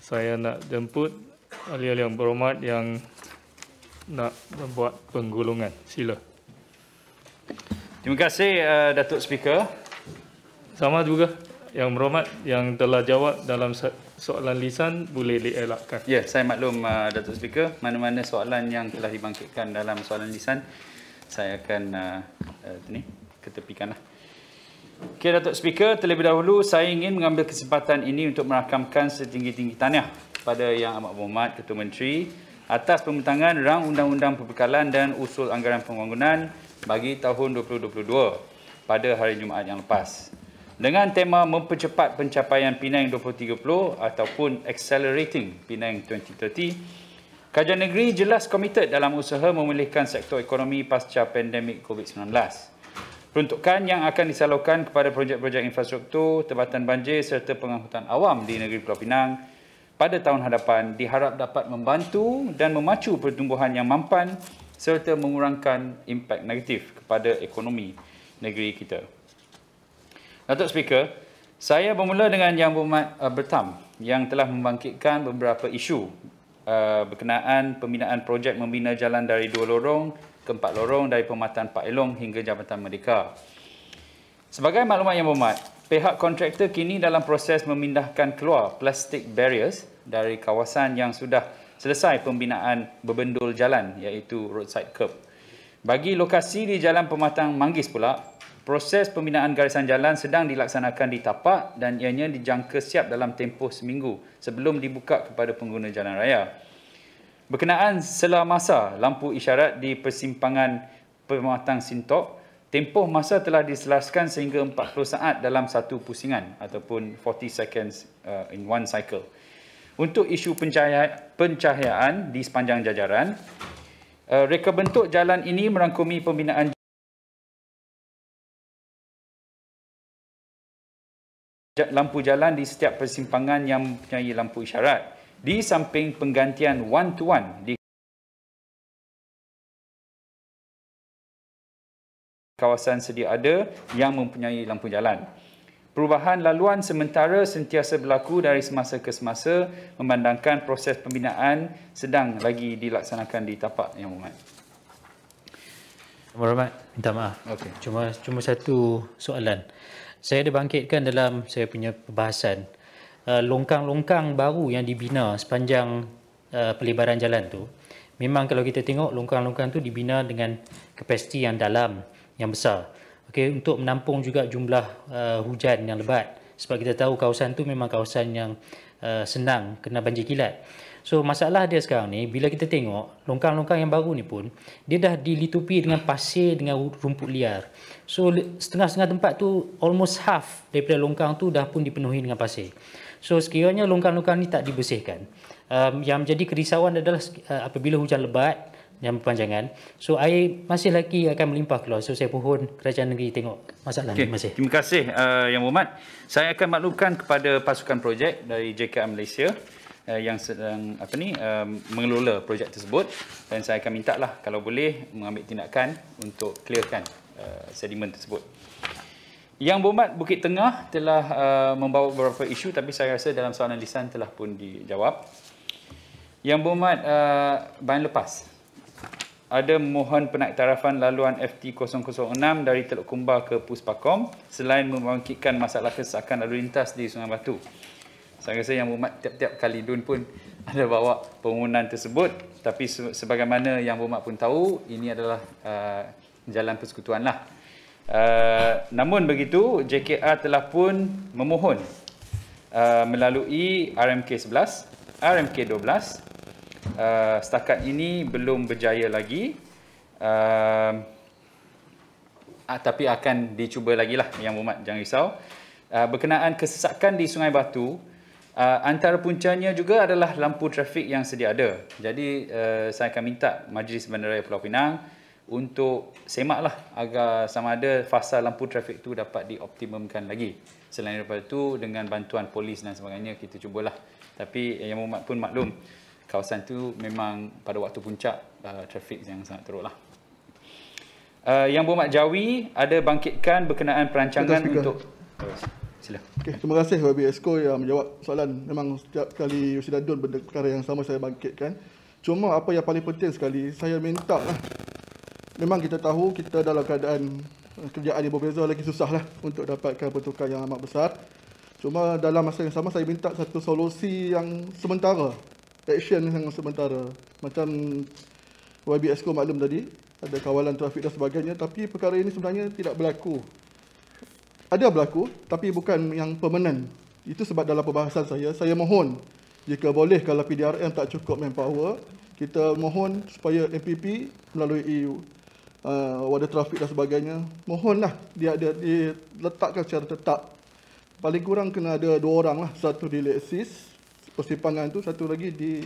saya nak jemput ahli-ahli yang berhormat yang nak membuat penggulungan. Sila. Terima kasih Datuk Speaker. Sama juga yang berhormat yang telah jawab dalam soalan lisan boleh dielakkan. Ya, saya maklum Datuk Speaker, mana-mana soalan yang telah dibangkitkan dalam soalan lisan saya akan ketepikanlah. Okey Datuk Speaker, terlebih dahulu saya ingin mengambil kesempatan ini untuk merakamkan setinggi-tinggi tahniah kepada Yang Amat Berhormat Ketua Menteri atas pembentangan Rang Undang-Undang Perbekalan dan Usul Anggaran Pembangunan bagi tahun 2022 pada hari Jumaat yang lepas. Dengan tema mempercepat pencapaian Penang 2030 ataupun Accelerating Penang 2030, Kerajaan Negeri jelas komited dalam usaha memulihkan sektor ekonomi pasca pandemik COVID-19. Peruntukan yang akan disalurkan kepada projek-projek infrastruktur, tempatan banjir serta pengangkutan awam di negeri Pulau Pinang pada tahun hadapan diharap dapat membantu dan memacu pertumbuhan yang mampan serta mengurangkan impak negatif kepada ekonomi negeri kita. Datuk Speaker, saya bermula dengan Yang Berhormat Bertam yang telah membangkitkan beberapa isu berkenaan pembinaan projek membina jalan dari 2 lorong ke 4 lorong dari Permatan Pak Elong hingga Jabatan Merdeka. Sebagai maklumat Yang Berhormat, pihak kontraktor kini dalam proses memindahkan keluar plastik barriers dari kawasan yang sudah selesai pembinaan berbendul jalan iaitu roadside curb. Bagi lokasi di Jalan Pematang Manggis pula, proses pembinaan garisan jalan sedang dilaksanakan di tapak dan ianya dijangka siap dalam tempoh seminggu sebelum dibuka kepada pengguna jalan raya. Berkenaan sela masa lampu isyarat di persimpangan Pematang Sintok, tempoh masa telah diselaraskan sehingga 40 saat dalam satu pusingan ataupun 40 seconds in one cycle. Untuk isu pencahayaan di sepanjang jajaran, reka bentuk jalan ini merangkumi pembinaan lampu jalan di setiap persimpangan yang mempunyai lampu isyarat, di samping penggantian one-to-one di kawasan sedia ada yang mempunyai lampu jalan. Perubahan laluan sementara sentiasa berlaku dari semasa ke semasa memandangkan proses pembinaan sedang lagi dilaksanakan di tapak Yang Berhormat. Yang Berhormat, minta maaf. Okey. Cuma satu soalan. Saya ada bangkitkan dalam saya punya perbahasan longkang-longkang baru yang dibina sepanjang pelebaran jalan tu. Memang kalau kita tengok longkang-longkang tu dibina dengan kapasiti yang dalam, yang besar. Okey, untuk menampung juga jumlah hujan yang lebat. Sebab kita tahu kawasan tu memang kawasan yang senang kena banjir kilat. So masalah dia sekarang ni, bila kita tengok longkang-longkang yang baru ni pun, dia dah dilitupi dengan pasir, dengan rumput liar. So setengah-setengah tempat tu, almost half daripada longkang tu dah pun dipenuhi dengan pasir. So sekiranya longkang-longkang ni tak dibersihkan, yang menjadi kerisauan adalah apabila hujan lebat yang berpanjangan, so air masih lagi akan melimpah keluar. So saya mohon kerajaan negeri tengok masalah ni. Terima kasih Yang Berhormat. Saya akan maklumkan kepada pasukan projek dari JKM Malaysia yang sedang mengelola projek tersebut, dan saya akan minta lah kalau boleh mengambil tindakan untuk clearkan sedimen tersebut. Yang Berhormat Bukit Tengah telah membawa beberapa isu, tapi saya rasa dalam soalan lisan telah pun dijawab. Yang Berhormat bahan lepas ada mohon penaktarafan laluan FT006 dari Teluk Kumbar ke Puspakom selain membangkitkan masalah kesesakan lalu lintas di Sungai Batu. Saya rasa Yang Berhormat tiap-tiap kali DUN pun ada bawa permohonan tersebut, tapi sebagaimana Yang Berhormat pun tahu, ini adalah jalan persekutuan lah. Namun begitu, JKR telah pun memohon melalui RMK 11, RMK 12. Setakat ini belum berjaya lagi, tapi akan dicuba lagi lah Yang Berhormat, jangan risau. Berkenaan kesesakan di Sungai Batu, antara puncanya juga adalah lampu trafik yang sedia ada. Jadi saya akan minta Majlis Bandaraya Pulau Pinang untuk semaklah agar sama ada fasa lampu trafik itu dapat dioptimumkan lagi. Selain daripada itu, dengan bantuan polis dan sebagainya kita cubalah. Tapi Yang Berhormat pun maklum, kawasan itu memang pada waktu puncak trafik yang sangat teruk lah. Yang Berhormat Jawi ada bangkitkan berkenaan perancangan untuk Sila. Okey, terima kasih YB Exco yang menjawab soalan. Memang setiap kali Yusidadun benda perkara yang sama saya bangkitkan. Cuma apa yang paling penting sekali, saya minta lah. Memang kita tahu kita dalam keadaan kerjaan yang berbeza, lagi susah lah untuk dapatkan pertukaran yang amat besar. Cuma dalam masa yang sama saya minta satu solusi yang sementara, action yang sementara. Macam YB Exco maklum tadi, ada kawalan trafik dan sebagainya, tapi perkara ini sebenarnya tidak berlaku. Ada berlaku, tapi bukan yang permanent. Itu sebab dalam perbahasan saya mohon, jika boleh kalau PDRM tak cukup manpower, kita mohon supaya MPP melalui wadah trafik dan sebagainya, mohonlah dia diletakkan secara tetap. Paling kurang kena ada 2 orang lah, satu di Lexis persimpangan tu, satu lagi di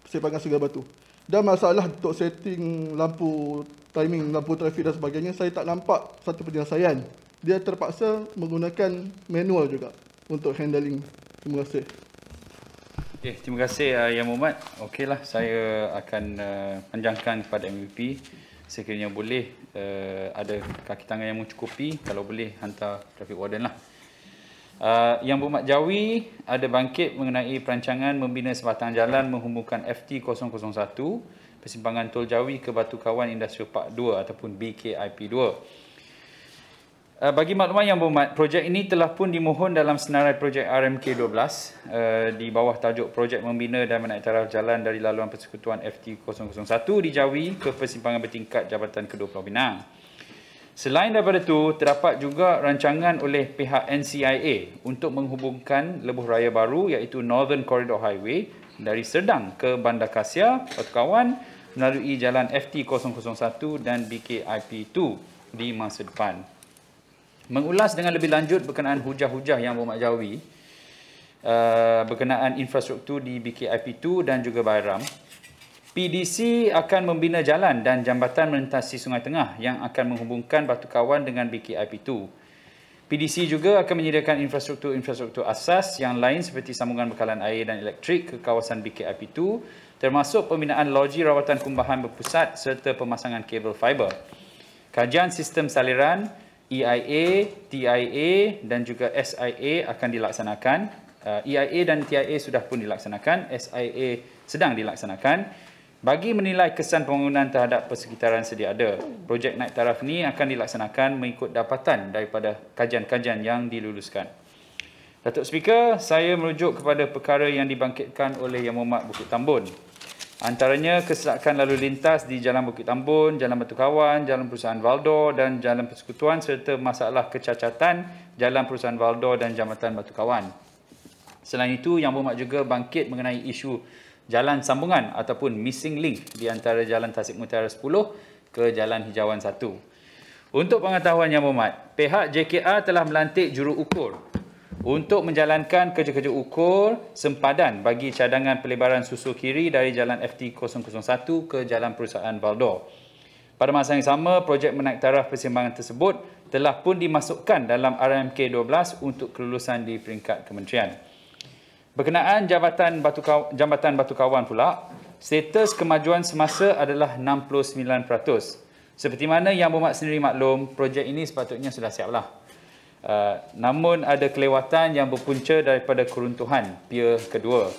persimpangan Segar Batu. Dan masalah untuk setting lampu timing, lampu trafik dan sebagainya, saya tak nampak satu penyelesaian. Dia terpaksa menggunakan manual juga untuk handling. Terima kasih. Okay, terima kasih Yang Muhammad. Okeylah, saya akan panjangkan kepada MVP sekiranya boleh ada kaki tangan yang mencukupi, kalau boleh hantar traffic warden lah. Yang Berhormat Jawi ada bangkit mengenai perancangan membina sebatang jalan menghubungkan FT001 persimpangan Tol Jawi ke Batu Kawan Industrial Park 2 ataupun BKIP 2. Bagi makluman Yang Berhormat, projek ini telah pun dimohon dalam senarai projek RMK 12 di bawah tajuk projek membina dan menaik taraf jalan dari laluan persekutuan FT001 di Jawi ke persimpangan bertingkat Jabatan Kedua Pulau Pinang. Selain daripada itu, terdapat juga rancangan oleh pihak NCIA untuk menghubungkan lebuh raya baru iaitu Northern Corridor Highway dari Serdang ke Bandar Kasia, Batu Kawan melalui jalan FT001 dan BKIP 2 di masa depan. Mengulas dengan lebih lanjut berkenaan hujah-hujah Yang Berhormat Jawi berkenaan infrastruktur di BKIP 2 dan juga Bayram, PDC akan membina jalan dan jambatan melintasi Sungai Tengah yang akan menghubungkan Batu Kawan dengan BKIP 2. PDC juga akan menyediakan infrastruktur asas yang lain seperti sambungan bekalan air dan elektrik ke kawasan BKIP 2, termasuk pembinaan loji rawatan kumbahan berpusat serta pemasangan kabel fiber. Kajian sistem saliran EIA, TIA dan juga SIA akan dilaksanakan. EIA dan TIA sudah pun dilaksanakan, SIA sedang dilaksanakan bagi menilai kesan pembangunan terhadap persekitaran sedia ada. Projek naik taraf ini akan dilaksanakan mengikut dapatan daripada kajian-kajian yang diluluskan. Datuk Speaker, saya merujuk kepada perkara yang dibangkitkan oleh Yang Berhormat Bukit Tambun. Antaranya keselakaan lalu lintas di Jalan Bukit Tambun, Jalan Batu Kawan, Jalan Perusahaan Valdor dan Jalan Persekutuan serta masalah kecacatan Jalan Perusahaan Valdor dan Jambatan Batu Kawan. Selain itu, Yang Berhormat juga bangkit mengenai isu jalan sambungan ataupun missing link di antara Jalan Tasik Mutiara 10 ke Jalan Hijauan 1. Untuk pengetahuan Yang Berhormat, pihak JKR telah melantik juru ukur untuk menjalankan kerja-kerja ukur sempadan bagi cadangan pelebaran susul kiri dari Jalan FT001 ke Jalan Perusahaan Valdor. Pada masa yang sama, projek menaik taraf persimpangan tersebut telah pun dimasukkan dalam RMK 12 untuk kelulusan di peringkat kementerian. Berkenaan Jambatan Batu Kawan pula, status kemajuan semasa adalah 69%. Seperti mana Yang Berhormat sendiri maklum, projek ini sepatutnya sudah siaplah. Namun ada kelewatan yang berpunca daripada keruntuhan pier kedua.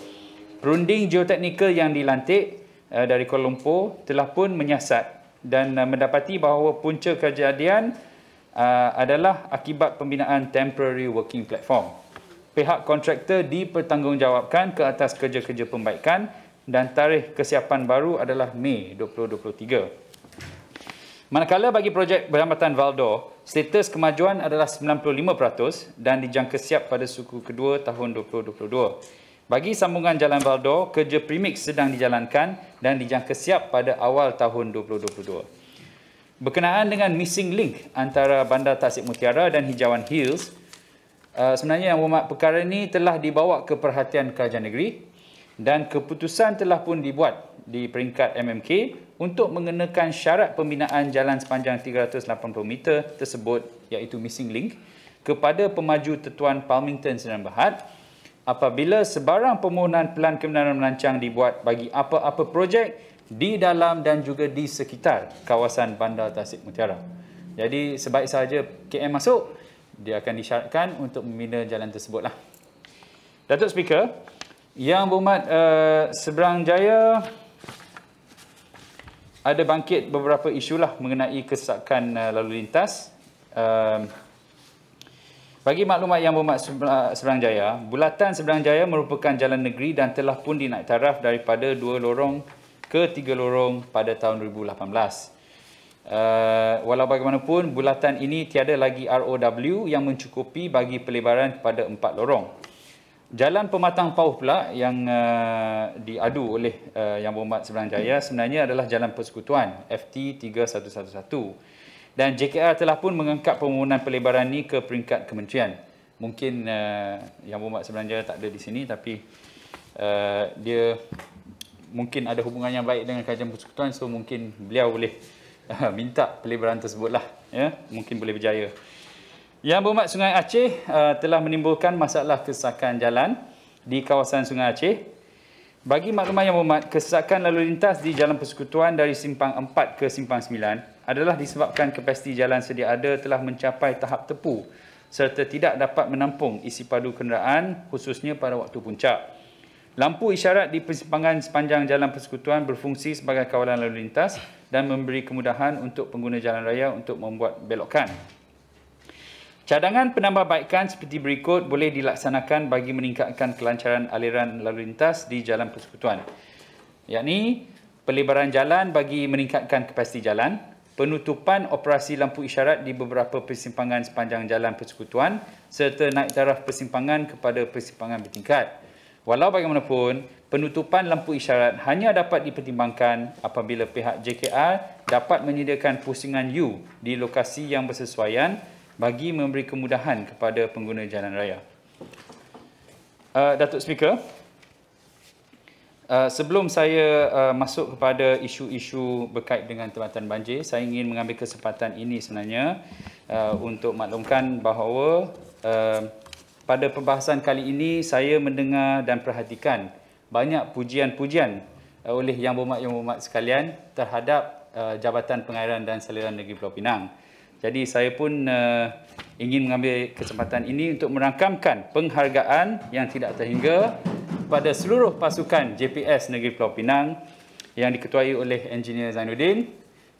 Perunding geoteknikal yang dilantik dari Kuala Lumpur telah pun menyiasat dan mendapati bahawa punca kejadian adalah akibat pembinaan temporary working platform. Pihak kontraktor dipertanggungjawabkan ke atas kerja-kerja pembaikan dan tarikh kesiapan baru adalah Mei 2023. Manakala bagi projek Jambatan Valdor, status kemajuan adalah 95% dan dijangka siap pada suku kedua tahun 2022. Bagi sambungan Jalan Valdor, kerja premix sedang dijalankan dan dijangka siap pada awal tahun 2022. Berkenaan dengan missing link antara Bandar Tasik Mutiara dan Hijauan Hills, sebenarnya Yang Berhormat perkara ini telah dibawa ke perhatian Kerajaan Negeri dan keputusan telah pun dibuat di peringkat MMK untuk mengenakan syarat pembinaan jalan sepanjang 380 meter tersebut iaitu missing link kepada pemaju Tetuan Palmington Sdn Bhd apabila sebarang permohonan pelan kebenaran merancang dibuat bagi apa-apa projek di dalam dan juga di sekitar kawasan Bandar Tasik Mutiara. Jadi sebaik sahaja KM masuk, dia akan disyaratkan untuk membina jalan tersebutlah. Datuk Speaker, Yang Berhormat Seberang Jaya ada bangkit beberapa isu lah mengenai kesesakan lalu lintas. Bagi maklumat Yang Berhormat Seberang Jaya, Bulatan Seberang Jaya merupakan jalan negeri dan telah pun dinaik taraf daripada 2 lorong ke 3 lorong pada tahun 2018. Walau bagaimanapun, bulatan ini tiada lagi ROW yang mencukupi bagi pelebaran kepada 4 lorong. Jalan Pematang Pauh pula yang diadu oleh Yang Berhormat Seberang Jaya sebenarnya adalah Jalan Persekutuan FT 3111. Dan JKR telah pun mengangkat permohonan pelebaran ini ke peringkat kementerian. Mungkin Yang Berhormat Seberang Jaya tak ada di sini, tapi dia mungkin ada hubungan yang baik dengan Kerajaan Persekutuan, so mungkin beliau boleh minta pelebaran tersebutlah, ya, mungkin boleh berjaya. Yang Berhormat Sungai Aceh telah menimbulkan masalah kesesakan jalan di kawasan Sungai Aceh. Bagi maklumat Yang Berhormat, kesesakan lalu lintas di Jalan Persekutuan dari Simpang 4 ke Simpang 9 adalah disebabkan kapasiti jalan sedia ada telah mencapai tahap tepu serta tidak dapat menampung isi padu kenderaan khususnya pada waktu puncak. Lampu isyarat di persimpangan sepanjang Jalan Persekutuan berfungsi sebagai kawalan lalu lintas dan memberi kemudahan untuk pengguna jalan raya untuk membuat belokan. Cadangan penambahbaikan seperti berikut boleh dilaksanakan bagi meningkatkan kelancaran aliran lalu lintas di Jalan Persekutuan, yakni pelebaran jalan bagi meningkatkan kapasiti jalan, penutupan operasi lampu isyarat di beberapa persimpangan sepanjang Jalan Persekutuan serta naik taraf persimpangan kepada persimpangan bertingkat. Walau bagaimanapun, penutupan lampu isyarat hanya dapat dipertimbangkan apabila pihak JKR dapat menyediakan pusingan U di lokasi yang bersesuaian bagi memberi kemudahan kepada pengguna jalan raya. Datuk Speaker, sebelum saya masuk kepada isu-isu berkait dengan tempatan banjir, saya ingin mengambil kesempatan ini sebenarnya untuk maklumkan bahawa pada perbahasan kali ini saya mendengar dan perhatikan banyak pujian-pujian oleh Yang Berhormat sekalian terhadap Jabatan Pengairan dan Saliran Negeri Pulau Pinang. Jadi saya pun ingin mengambil kesempatan ini untuk merakamkan penghargaan yang tidak terhingga kepada seluruh pasukan JPS Negeri Pulau Pinang yang diketuai oleh Engineer Zainuddin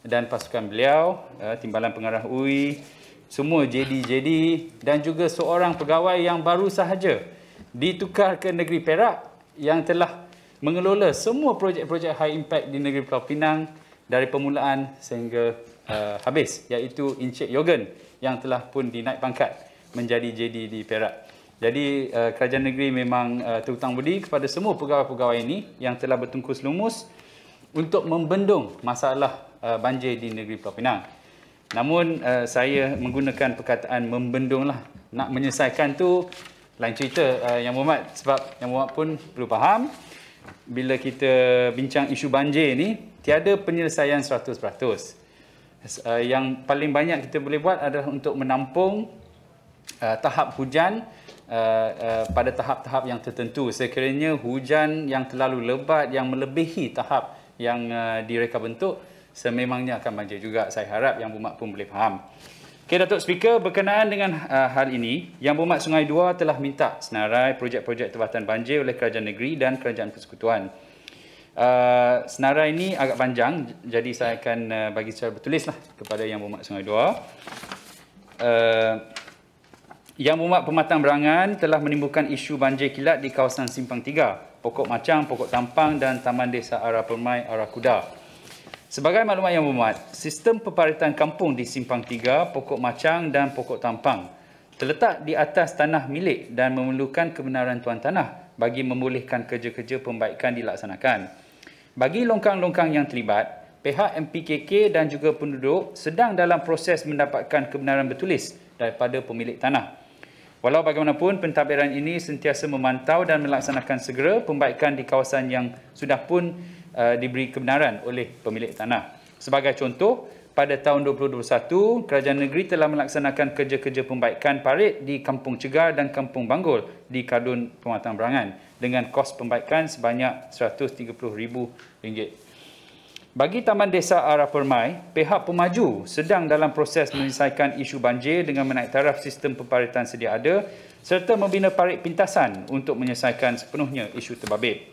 dan pasukan beliau, Timbalan Pengarah UI, semua JD dan juga seorang pegawai yang baru sahaja ditukar ke negeri Perak yang telah mengelola semua projek-projek high impact di negeri Pulau Pinang dari permulaan sehingga habis, iaitu Encik Yogen yang telah pun dinaik pangkat menjadi JD di Perak. Jadi kerajaan negeri memang terhutang budi kepada semua pegawai-pegawai ini yang telah bertungkus lumus untuk membendung masalah banjir di negeri Pulau Pinang. Namun saya menggunakan perkataan membendung lah. Nak menyelesaikan tu lain cerita Yang Berhormat, sebab Yang Berhormat pun perlu faham bila kita bincang isu banjir ni tiada penyelesaian 100%. Yang paling banyak kita boleh buat adalah untuk menampung tahap hujan pada tahap-tahap yang tertentu. Sekiranya hujan yang terlalu lebat yang melebihi tahap yang direka bentuk, sememangnya akan banjir juga. Saya harap Yang Berhormat pun boleh faham. Okey, Datuk Speaker, berkenaan dengan hal ini, Yang Berhormat Sungai Dua telah minta senarai projek-projek tempatan banjir oleh Kerajaan Negeri dan Kerajaan Persekutuan. Senarai ini agak panjang, jadi saya akan bagi secara bertulis lah kepada Yang Berhormat Sungai Dua. Yang Berhormat Pematang Berangan telah menimbulkan isu banjir kilat di kawasan Simpang 3, Pokok Macang, Pokok Tampang dan Taman Desa Arah Permai, Arah Kuda. Sebagai maklumat Yang Berhormat, sistem peparitan kampung di Simpang 3, Pokok Macang dan Pokok Tampang terletak di atas tanah milik dan memerlukan kebenaran tuan tanah bagi membolehkan kerja-kerja pembaikan dilaksanakan. Bagi longkang-longkang yang terlibat, pihak MPKK dan juga penduduk sedang dalam proses mendapatkan kebenaran bertulis daripada pemilik tanah. Walau bagaimanapun, pentadbiran ini sentiasa memantau dan melaksanakan segera pembaikan di kawasan yang sudah pun diberi kebenaran oleh pemilik tanah. Sebagai contoh, pada tahun 2021, Kerajaan Negeri telah melaksanakan kerja-kerja pembaikan parit di Kampung Cegar dan Kampung Banggol di Kadun Pematang Berangan dengan kos pembaikan sebanyak RM130,000. Bagi Taman Desa Arah Permai, pihak pemaju sedang dalam proses menyelesaikan isu banjir dengan menaik taraf sistem pemparitan sedia ada serta membina parit pintasan untuk menyelesaikan sepenuhnya isu terbabit.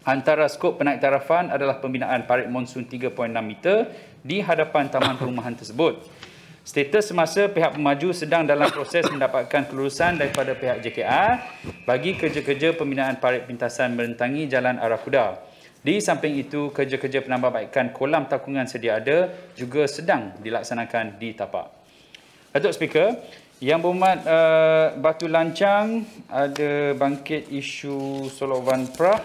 Antara skop penaik tarafan adalah pembinaan parit monsun 3.6 meter di hadapan taman perumahan tersebut. Status semasa pihak pemaju sedang dalam proses mendapatkan kelulusan daripada pihak JKR bagi kerja-kerja pembinaan parit pintasan merentangi Jalan Arah Kuda. Di samping itu, kerja-kerja penambahbaikan kolam takungan sedia ada juga sedang dilaksanakan di tapak. Datuk Speaker, Yang Berhormat Batu Lancang ada bangkit isu Solovan Prah.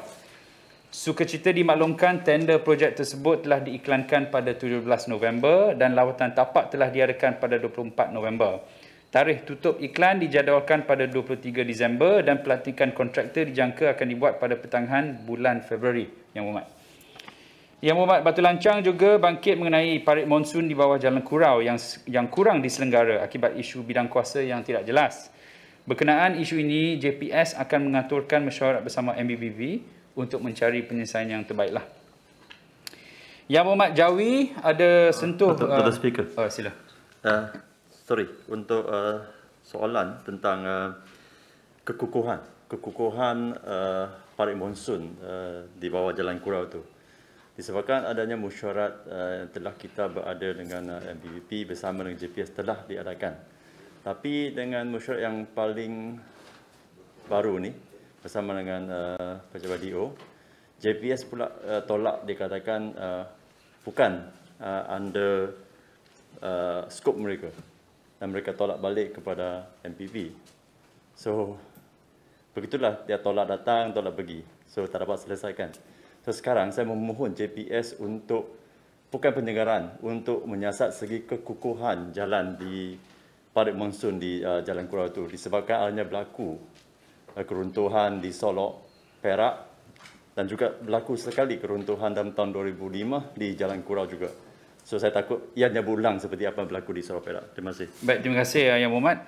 Sukacita dimaklumkan tender projek tersebut telah diiklankan pada 17 November dan lawatan tapak telah diadakan pada 24 November. Tarikh tutup iklan dijadualkan pada 23 Disember dan pelantikan kontraktor dijangka akan dibuat pada pertengahan bulan Februari. Yang Berhormat. Yang Berhormat Batu Lancang juga bangkit mengenai parit monsun di bawah Jalan Kurau yang kurang diselenggara akibat isu bidang kuasa yang tidak jelas. Berkenaan isu ini, JPS akan mengaturkan mesyuarat bersama MBBV untuk mencari penyelesaian yang terbaiklah. Yang Berhormat Jawi ada sentuh... Tuan Speaker. Sila. Sorry, untuk soalan tentang kekukuhan parit monsun di bawah Jalan Kurau itu. Disebabkan adanya mesyuarat yang telah kita berada dengan MBBP bersama dengan JPS telah diadakan. Tapi dengan mesyuarat yang paling baru ni bersama dengan Pejabat DO, JPS pula tolak dikatakan bukan under skop mereka. Dan mereka tolak balik kepada MPP. So, begitulah dia tolak datang, tolak pergi. So, tak dapat selesaikan. So, sekarang saya memohon JPS untuk, bukan penyegaran, untuk menyiasat segi kekukuhan jalan di parit monsun di Jalan Kurau itu. Disebabkan adanya berlaku keruntuhan di Solok, Perak dan juga berlaku sekali keruntuhan dalam tahun 2005 di Jalan Kurau juga. So saya takut ianya berulang seperti apa yang berlaku di Sarawak Perak. Terima kasih. Baik, terima kasih Yang Berhormat.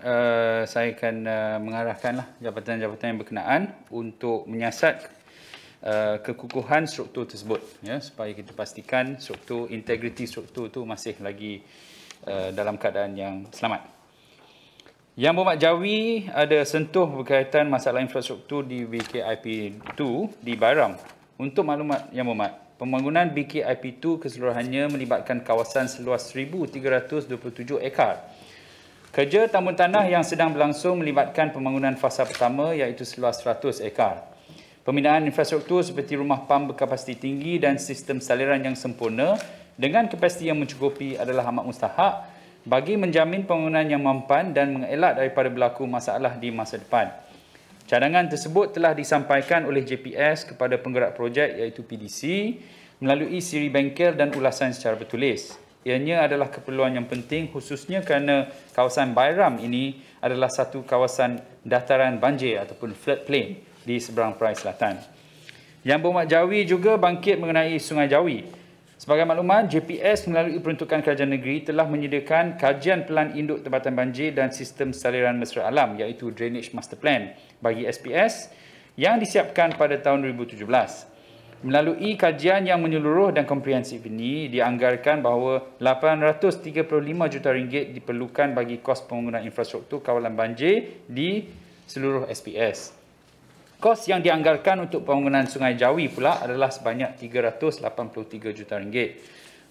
Saya akan mengarahkanlah jabatan-jabatan yang berkenaan untuk menyiasat kekukuhan struktur tersebut, ya, supaya kita pastikan struktur, integriti struktur itu masih lagi dalam keadaan yang selamat. Yang Berhormat Jawi ada sentuh berkaitan masalah infrastruktur di BKIP 2 di Baram. Untuk maklumat Yang Berhormat, pembangunan BKIP 2 keseluruhannya melibatkan kawasan seluas 1,327 ekar. Kerja tambun tanah yang sedang berlangsung melibatkan pembangunan fasa pertama iaitu seluas 100 ekar. Pembinaan infrastruktur seperti rumah pam berkapasiti tinggi dan sistem saliran yang sempurna dengan kapasiti yang mencukupi adalah amat mustahak bagi menjamin pembangunan yang mampan dan mengelak daripada berlaku masalah di masa depan. Cadangan tersebut telah disampaikan oleh JPS kepada penggerak projek iaitu PDC melalui siri bengkel dan ulasan secara bertulis. Ianya adalah keperluan yang penting khususnya kerana kawasan Baram ini adalah satu kawasan dataran banjir ataupun floodplain di seberang perai selatan. Yang Berhormat Jawi juga bangkit mengenai Sungai Jawi. Sebagai makluman, JPS melalui peruntukan kerajaan negeri telah menyediakan kajian pelan induk tempatan banjir dan sistem saliran mesra alam iaitu Drainage Master Plan bagi SPS yang disiapkan pada tahun 2017. Melalui kajian yang menyeluruh dan komprehensif ini, dianggarkan bahawa RM835 juta diperlukan bagi kos pembangunan infrastruktur kawalan banjir di seluruh SPS. Kos yang dianggarkan untuk pembangunan Sungai Jawi pula adalah sebanyak RM383 juta.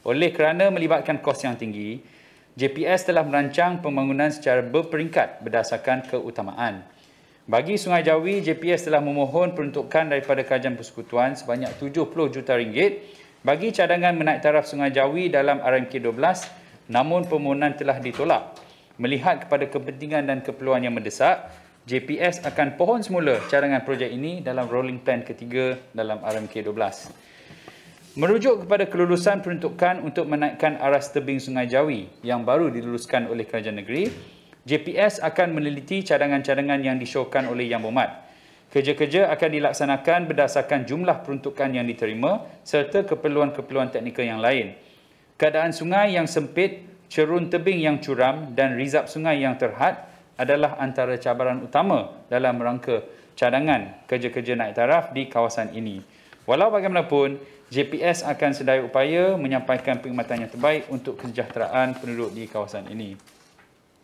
Oleh kerana melibatkan kos yang tinggi, JPS telah merancang pembangunan secara berperingkat berdasarkan keutamaan. Bagi Sungai Jawi, JPS telah memohon peruntukan daripada Kerajaan Persekutuan sebanyak RM70 juta bagi cadangan menaik taraf Sungai Jawi dalam RMK 12, namun permohonan telah ditolak. Melihat kepada kepentingan dan keperluan yang mendesak, JPS akan pohon semula cadangan projek ini dalam rolling plan ketiga dalam RMK 12. Merujuk kepada kelulusan peruntukan untuk menaikkan aras tebing Sungai Jawi yang baru diluluskan oleh Kerajaan Negeri, JPS akan meneliti cadangan-cadangan yang disyorkan oleh Yang Berhormat. Kerja-kerja akan dilaksanakan berdasarkan jumlah peruntukan yang diterima serta keperluan-keperluan teknikal yang lain. Keadaan sungai yang sempit, cerun tebing yang curam dan rizab sungai yang terhad adalah antara cabaran utama dalam rangka cadangan kerja-kerja naik taraf di kawasan ini. Walau bagaimanapun, JPS akan sedaya upaya menyampaikan perkhidmatan yang terbaik untuk kesejahteraan penduduk di kawasan ini.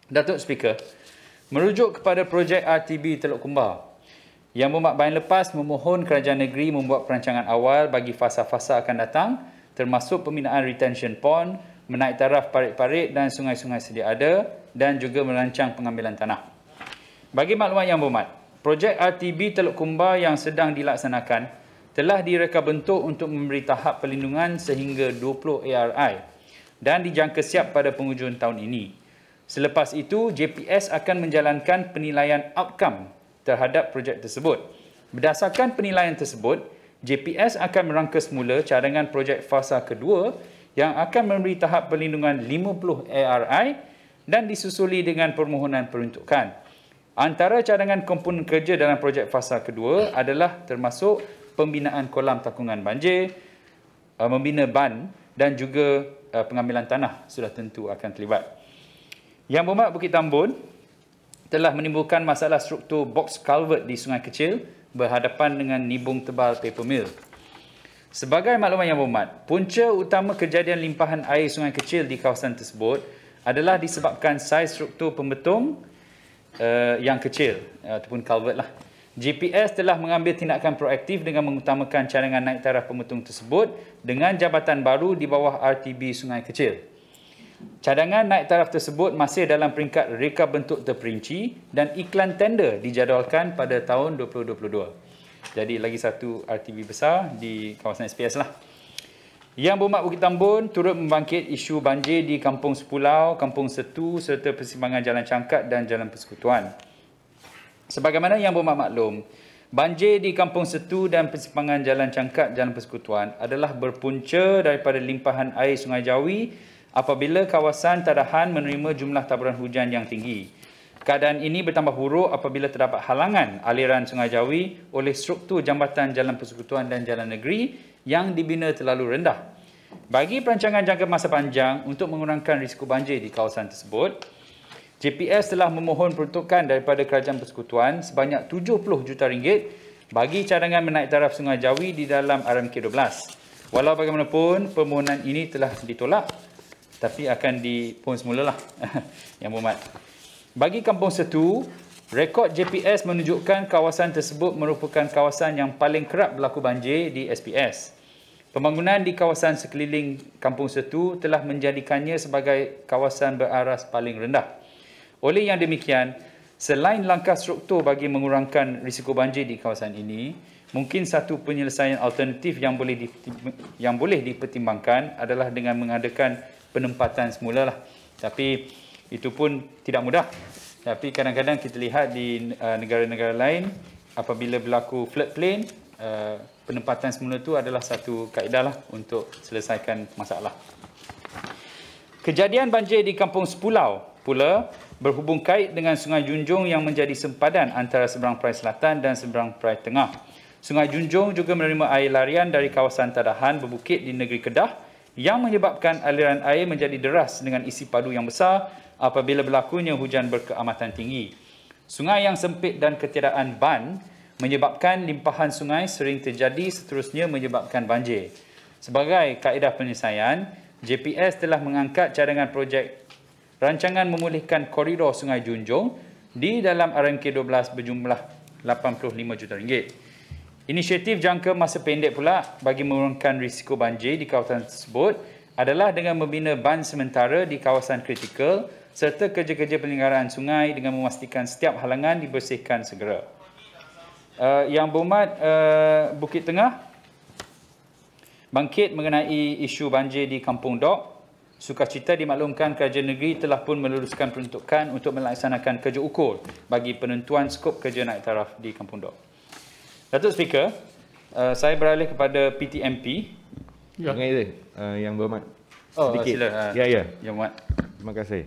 Datuk Speaker, merujuk kepada projek RTB Teluk Kumbar, Yang Berhormat Bayan lepas memohon kerajaan negeri membuat perancangan awal bagi fasa-fasa akan datang, termasuk pembinaan retention pond, menaik taraf parit-parit dan sungai-sungai sedia ada, dan juga merancang pengambilan tanah. Bagi maklumat Yang Berhormat, projek RTB Teluk Kumbar yang sedang dilaksanakan telah direka bentuk untuk memberi tahap perlindungan sehingga 20 ARI dan dijangka siap pada penghujung tahun ini. Selepas itu, JPS akan menjalankan penilaian outcome terhadap projek tersebut. Berdasarkan penilaian tersebut, JPS akan merangka semula cadangan projek fasa kedua yang akan memberi tahap perlindungan 50 ARI dan disusuli dengan permohonan peruntukan. Antara cadangan komponen kerja dalam projek fasa kedua adalah termasuk pembinaan kolam takungan banjir, membina ban dan juga pengambilan tanah sudah tentu akan terlibat. Yang Berhormat Bukit Tambun telah menimbulkan masalah struktur box culvert di Sungai Kecil berhadapan dengan nibung tebal paper mill. Sebagai maklumat Yang Berhormat, punca utama kejadian limpahan air Sungai Kecil di kawasan tersebut adalah disebabkan saiz struktur pembetung yang kecil ataupun culvert lah. JPS telah mengambil tindakan proaktif dengan mengutamakan cadangan naik taraf pembetung tersebut dengan jabatan baru di bawah RTB Sungai Kecil. Cadangan naik taraf tersebut masih dalam peringkat reka bentuk terperinci dan iklan tender dijadualkan pada tahun 2022. Jadi lagi satu RTB besar di kawasan SPS lah. Yang Berhormat Bukit Tambun turut membangkit isu banjir di Kampung Sepulau, Kampung Setu serta persimpangan Jalan Cangkat dan Jalan Persekutuan. Sebagaimana Yang Berhormat maklum, banjir di Kampung Setu dan persimpangan Jalan Cangkat, Jalan Persekutuan adalah berpunca daripada limpahan air Sungai Jawi apabila kawasan Tadahan menerima jumlah taburan hujan yang tinggi. Keadaan ini bertambah buruk apabila terdapat halangan aliran Sungai Jawi oleh struktur jambatan Jalan Persekutuan dan Jalan Negeri yang dibina terlalu rendah. Bagi perancangan jangka masa panjang untuk mengurangkan risiko banjir di kawasan tersebut, JPS telah memohon peruntukan daripada Kerajaan Persekutuan sebanyak 70 juta ringgit bagi cadangan menaik taraf Sungai Jawi di dalam RMK 12. Walau bagaimanapun, permohonan ini telah ditolak, tapi akan dipohon semulalah Yang Berhormat. Bagi Kampung Setu, rekod JPS menunjukkan kawasan tersebut merupakan kawasan yang paling kerap berlaku banjir di SPS. Pembangunan di kawasan sekeliling Kampung Setu telah menjadikannya sebagai kawasan beraras paling rendah. Oleh yang demikian, selain langkah struktur bagi mengurangkan risiko banjir di kawasan ini, mungkin satu penyelesaian alternatif yang boleh dipertimbangkan adalah dengan mengadakan penempatan semula lah. Tapi itu pun tidak mudah. Tapi kadang-kadang kita lihat di negara-negara lain, apabila berlaku floodplain, penempatan semula itu adalah satu kaedah lah untuk selesaikan masalah. Kejadian banjir di Kampung Sepulau pula berhubung kait dengan Sungai Junjung yang menjadi sempadan antara seberang perai selatan dan seberang perai tengah. Sungai Junjung juga menerima air larian dari kawasan Tadahan berbukit di negeri Kedah yang menyebabkan aliran air menjadi deras dengan isi padu yang besar apabila berlakunya hujan berkeamatan tinggi. Sungai yang sempit dan ketiadaan ban menyebabkan limpahan sungai sering terjadi seterusnya menyebabkan banjir. Sebagai kaedah penyelesaian, JPS telah mengangkat cadangan projek rancangan memulihkan koridor Sungai Junjung di dalam RMK 12 berjumlah 85 juta ringgit. Inisiatif jangka masa pendek pula bagi mengurangkan risiko banjir di kawasan tersebut adalah dengan membina ban sementara di kawasan kritikal serta kerja-kerja penyelenggaraan sungai dengan memastikan setiap halangan dibersihkan segera. Yang Berhormat Bukit Tengah bangkit mengenai isu banjir di Kampung Dok. Sukacita dimaklumkan kerajaan negeri telah pun meluluskan peruntukan untuk melaksanakan kerja ukur bagi penentuan skop kerja naik taraf di Kampung Dok. Datuk Speaker, saya beralih kepada PTMP. Ya. Yang Berhormat. Sedikit. Sila. Ya. Yang Berhormat. Terima kasih.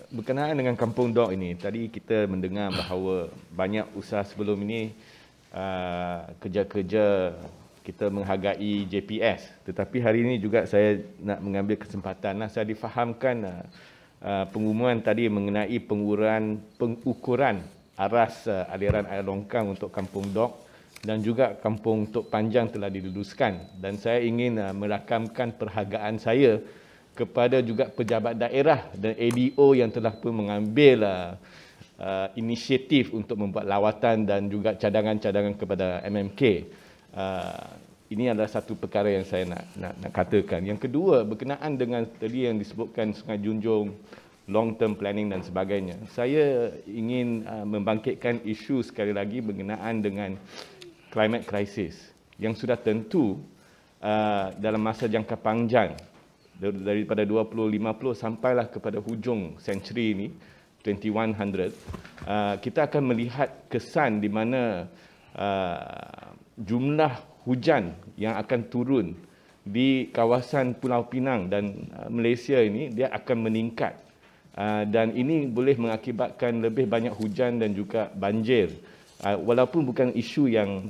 Berkenaan dengan Kampung Dok ini, tadi kita mendengar bahawa banyak usaha sebelum ini kerja-kerja kita menghargai JPS. Tetapi hari ini juga saya nak mengambil kesempatan. Saya difahamkan pengumuman tadi mengenai pengukuran aras aliran air longkang untuk Kampung Dok dan juga Kampung Tok Panjang telah diluluskan, dan saya ingin merakamkan perhargaan saya kepada juga pejabat daerah dan ADO yang telah pun mengambil inisiatif untuk membuat lawatan dan juga cadangan-cadangan kepada MMK. Ini adalah satu perkara yang saya nak katakan. Yang kedua, berkenaan dengan tadi yang disebutkan Sungai Junjung, long term planning dan sebagainya. Saya ingin membangkitkan isu sekali lagi berkenaan dengan climate crisis yang sudah tentu dalam masa jangka panjang daripada 2050 sampailah kepada hujung century ini 2100, kita akan melihat kesan di mana jumlah hujan yang akan turun di kawasan Pulau Pinang dan Malaysia ini dia akan meningkat, dan ini boleh mengakibatkan lebih banyak hujan dan juga banjir. Walaupun bukan isu yang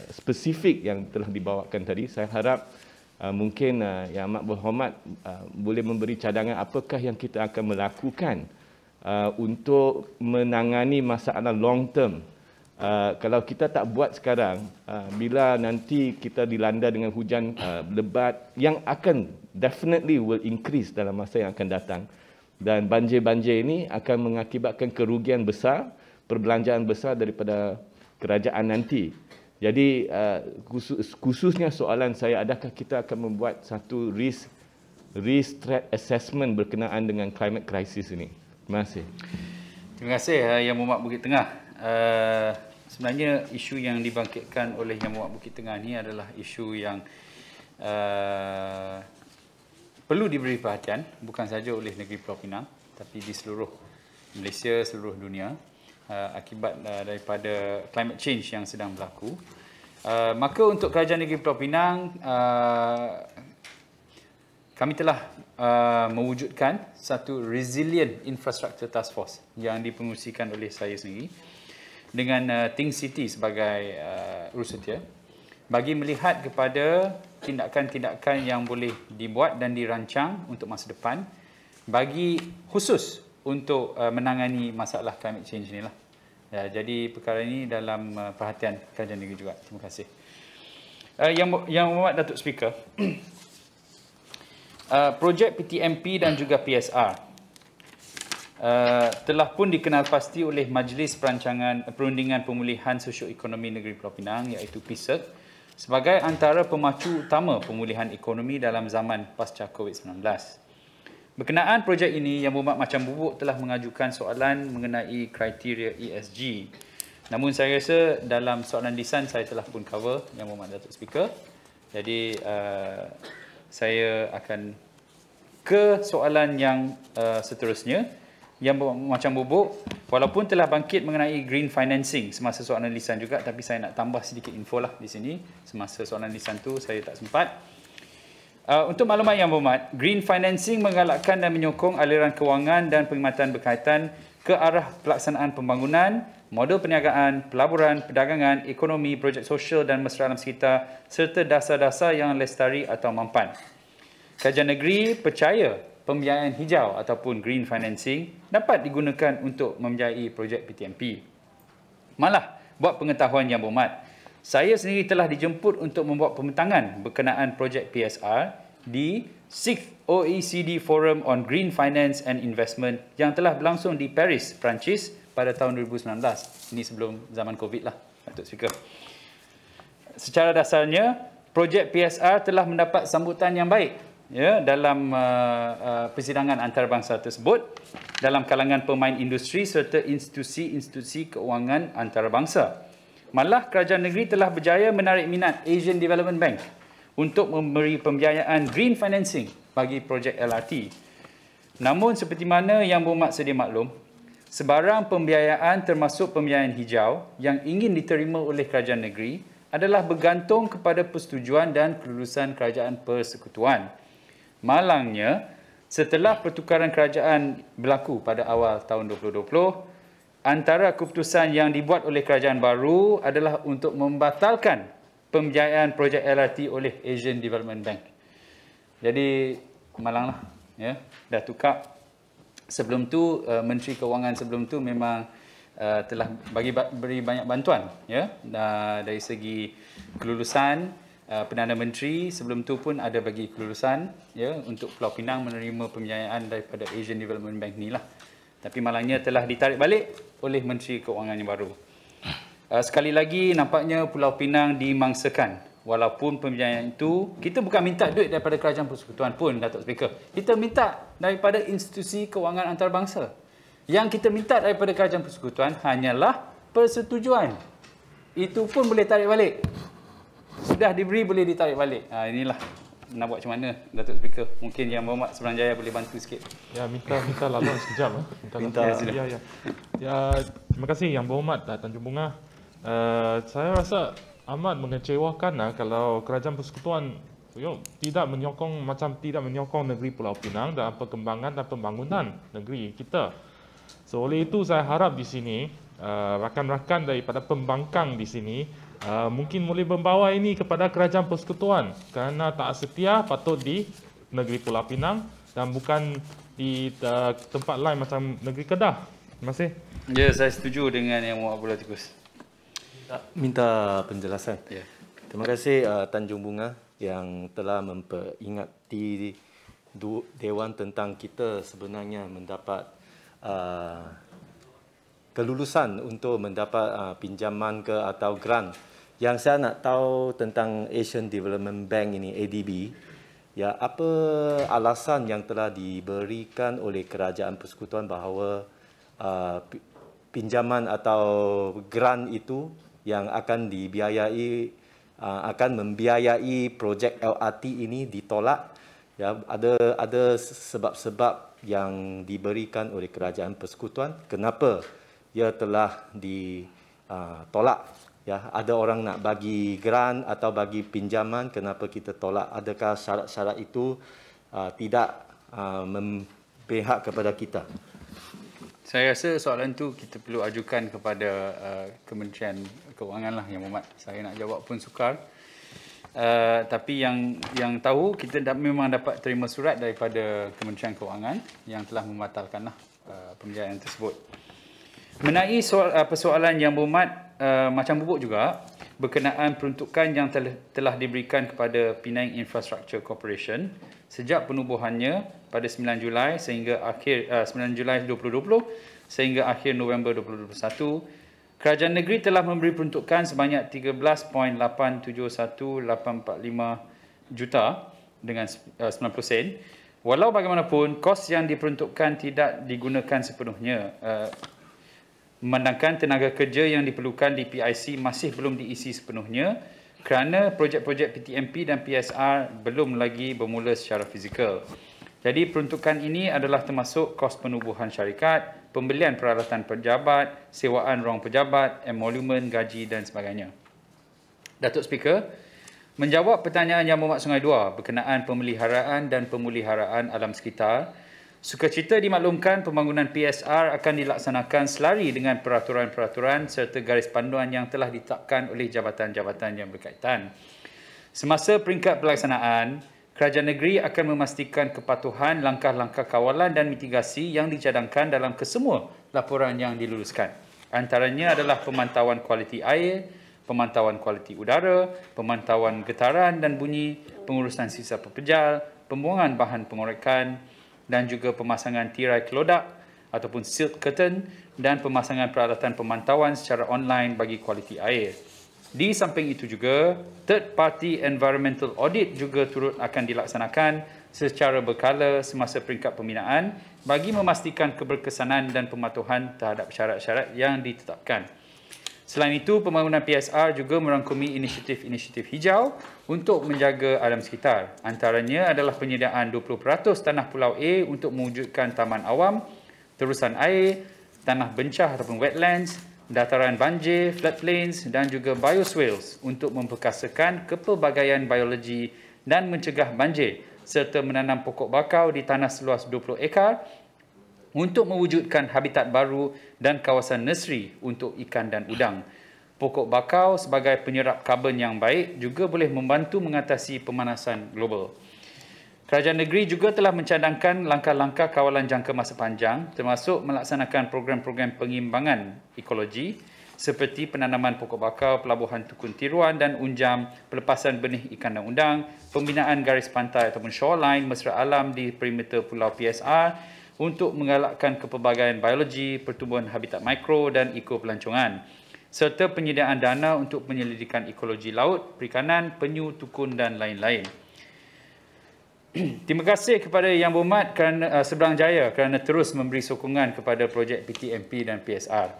spesifik yang telah dibawakan tadi, saya harap mungkin Yang Amat Berhormat boleh memberi cadangan apakah yang kita akan melakukan untuk menangani masalah long term. Kalau kita tak buat sekarang, bila nanti kita dilanda dengan hujan lebat yang akan definitely will increase dalam masa yang akan datang, dan banjir-banjir ini akan mengakibatkan kerugian besar, perbelanjaan besar daripada kerajaan nanti. Jadi khususnya soalan saya, adakah kita akan membuat satu risk threat assessment berkenaan dengan climate crisis ini? Terima kasih. Terima kasih Yang Berhormat Bukit Tengah. Sebenarnya isu yang dibangkitkan oleh Yang Berhormat Bukit Tengah ni adalah isu yang perlu diberi perhatian, bukan sahaja oleh negeri Pulau Pinang tapi di seluruh Malaysia, seluruh dunia, akibat daripada climate change yang sedang berlaku. Maka untuk Kerajaan Negeri Pulau Pinang, kami telah mewujudkan satu resilient infrastructure task force yang dipengerusikan oleh saya sendiri dengan Think City sebagai urusantia, bagi melihat kepada tindakan-tindakan yang boleh dibuat dan dirancang untuk masa depan, bagi khusus untuk menangani masalah climate change inilah. Ya, jadi perkara ini dalam perhatian Kerajaan Negeri juga. Terima kasih. Yang Berhormat Datuk Speaker, projek PTMP dan juga PSR telah pun dikenal pasti oleh Majlis Perundingan Pemulihan Sosioekonomi Negeri Pulau Pinang, iaitu PISEC, sebagai antara pemacu utama pemulihan ekonomi dalam zaman pasca COVID-19. Berkenaan projek ini, Yang Berhormat Macam Bubuk telah mengajukan soalan mengenai kriteria ESG. Namun saya rasa dalam soalan lisan saya telah pun cover, Yang Berhormat Datuk Speaker. Jadi saya akan ke soalan yang seterusnya. Yang Berhormat Macam Bubuk, walaupun telah bangkit mengenai green financing semasa soalan lisan juga, tapi saya nak tambah sedikit info lah di sini. Semasa soalan lisan tu saya tak sempat. Untuk maklumat Yang Berhormat, green financing menggalakkan dan menyokong aliran kewangan dan perkhidmatan berkaitan ke arah pelaksanaan pembangunan, model perniagaan, pelaburan, perdagangan, ekonomi, projek sosial dan mesra alam sekitar serta dasar-dasar yang lestari atau mampan. Kerajaan negeri percaya pembiayaan hijau ataupun green financing dapat digunakan untuk membiayai projek PTMP. Malah, buat pengetahuan Yang Berhormat, saya sendiri telah dijemput untuk membuat pembentangan berkenaan projek PSR di 6th OECD Forum on Green Finance and Investment yang telah berlangsung di Paris, Perancis pada tahun 2019. Ini sebelum zaman COVID lah, Datuk Speaker. Secara dasarnya, projek PSR telah mendapat sambutan yang baik ya, dalam persidangan antarabangsa tersebut dalam kalangan pemain industri serta institusi-institusi keuangan antarabangsa. Malah kerajaan negeri telah berjaya menarik minat Asian Development Bank untuk memberi pembiayaan green financing bagi projek LRT. Namun seperti mana Yang Berhormat sedia maklum, sebarang pembiayaan termasuk pembiayaan hijau yang ingin diterima oleh kerajaan negeri adalah bergantung kepada persetujuan dan kelulusan kerajaan persekutuan. Malangnya, setelah pertukaran kerajaan berlaku pada awal tahun 2020, antara keputusan yang dibuat oleh kerajaan baru adalah untuk membatalkan pembiayaan projek LRT oleh Asian Development Bank. Jadi malanglah ya, dah tukar. Sebelum tu Menteri Kewangan sebelum tu memang telah beri banyak bantuan ya dari segi kelulusan. Perdana Menteri sebelum tu pun ada bagi kelulusan ya untuk Pulau Pinang menerima pembiayaan daripada Asian Development Bank ni lah. Tapi malangnya telah ditarik balik oleh Menteri Keuangan yang baru. Sekali lagi nampaknya Pulau Pinang dimangsakan. Walaupun pembiayaan itu kita bukan minta duit daripada Kerajaan Persekutuan pun, Datuk Speaker. Kita minta daripada institusi kewangan antarabangsa. Yang kita minta daripada Kerajaan Persekutuan hanyalah persetujuan. Itu pun boleh tarik balik. Sudah diberi boleh ditarik balik. Inilah nak buat macam mana, Datuk Speaker. Mungkin Yang Berhormat Seberang Jaya boleh bantu sikit. Ya, minta laluan sekejap. Ya, terima kasih Yang Berhormat Tanjung Bunga. Saya rasa amat mengecewakan kalau Kerajaan Persekutuan tidak menyokong negeri Pulau Pinang dalam perkembangan dan pembangunan negeri kita. So, oleh itu saya harap di sini rakan-rakan daripada pembangkang di sini mungkin boleh membawa ini kepada Kerajaan Persekutuan kerana tak setia patut di negeri Pulau Pinang dan bukan di tempat lain macam negeri Kedah. Terima kasih. Ya, saya setuju dengan Yang Berhormat Abdullah Tikus. Minta penjelasan. Ya. Terima kasih Tanjung Bunga yang telah memperingati Dewan tentang kita sebenarnya mendapat kelulusan untuk mendapat pinjaman ke atau grant. Yang saya nak tahu tentang Asian Development Bank ini, ADB, ya, apa alasan yang telah diberikan oleh Kerajaan Persekutuan bahawa pinjaman atau grant itu yang akan dibiayai akan membiayai projek LRT ini ditolak? Ya, ada sebab-sebab yang diberikan oleh Kerajaan Persekutuan kenapa ia telah ditolak. Ya, ada orang nak bagi grant atau bagi pinjaman, kenapa kita tolak? Adakah syarat-syarat itu tidak memihak kepada kita? Saya rasa soalan tu kita perlu ajukan kepada Kementerian Keuangan lah, Yang Berhormat. Saya nak jawab pun sukar. Tapi yang tahu kita memang dapat terima surat daripada Kementerian Keuangan yang telah membatalkanlah pembiayaan tersebut. Mengenai persoalan Yang Berhormat macam bubuk juga berkenaan peruntukan yang telah diberikan kepada Penang Infrastructure Corporation sejak penubuhannya pada 9 Julai sehingga akhir 9 Julai 2020 sehingga akhir November 2021. Kerajaan negeri telah memberi peruntukan sebanyak 13.871.845 juta dengan 90 sen. Walau bagaimanapun, kos yang diperuntukkan tidak digunakan sepenuhnya. Memandangkan tenaga kerja yang diperlukan di PIC masih belum diisi sepenuhnya kerana projek-projek PTMP dan PSR belum lagi bermula secara fizikal. Jadi peruntukan ini adalah termasuk kos penubuhan syarikat, pembelian peralatan pejabat, sewaan ruang pejabat, emolumen, gaji dan sebagainya. Datuk Speaker, menjawab pertanyaan Yang Berhormat Sungai Dua berkenaan pemeliharaan dan pemuliharaan alam sekitar, sukacita dimaklumkan pembangunan PSR akan dilaksanakan selari dengan peraturan-peraturan serta garis panduan yang telah ditetapkan oleh jabatan-jabatan yang berkaitan. Semasa peringkat pelaksanaan, Kerajaan negeri akan memastikan kepatuhan langkah-langkah kawalan dan mitigasi yang dicadangkan dalam kesemua laporan yang diluluskan. Antaranya adalah pemantauan kualiti air, pemantauan kualiti udara, pemantauan getaran dan bunyi, pengurusan sisa pepejal, pembuangan bahan pengorekan dan juga pemasangan tirai kelodak ataupun silt curtain dan pemasangan peralatan pemantauan secara online bagi kualiti air. Di samping itu juga, third party environmental audit juga turut akan dilaksanakan secara berkala semasa peringkat pembinaan bagi memastikan keberkesanan dan pematuhan terhadap syarat-syarat yang ditetapkan. Selain itu, pembangunan PSR juga merangkumi inisiatif-inisiatif hijau untuk menjaga alam sekitar. Antaranya adalah penyediaan 20% tanah Pulau A untuk mewujudkan taman awam, terusan air, tanah bencah ataupun wetlands, dataran banjir, floodplains dan juga bioswales untuk memperkasakan kepelbagaian biologi dan mencegah banjir serta menanam pokok bakau di tanah seluas 20 ekar untuk mewujudkan habitat baru dan kawasan nursery untuk ikan dan udang. Pokok bakau sebagai penyerap karbon yang baik juga boleh membantu mengatasi pemanasan global. Kerajaan negeri juga telah mencadangkan langkah-langkah kawalan jangka masa panjang termasuk melaksanakan program-program pengimbangan ekologi seperti penanaman pokok bakau, pelabuhan Tukun Tiruan dan Unjam, pelepasan benih ikan dan udang, pembinaan garis pantai ataupun shoreline mesra alam di perimeter pulau PSR untuk menggalakkan kepelbagaian biologi, pertumbuhan habitat mikro dan ekopelancongan, serta penyediaan dana untuk penyelidikan ekologi laut, perikanan, penyu, tukun dan lain-lain. Terima kasih kepada Yang Berhormat kerana Seberang Jaya kerana terus memberi sokongan kepada projek PTMP dan PSR.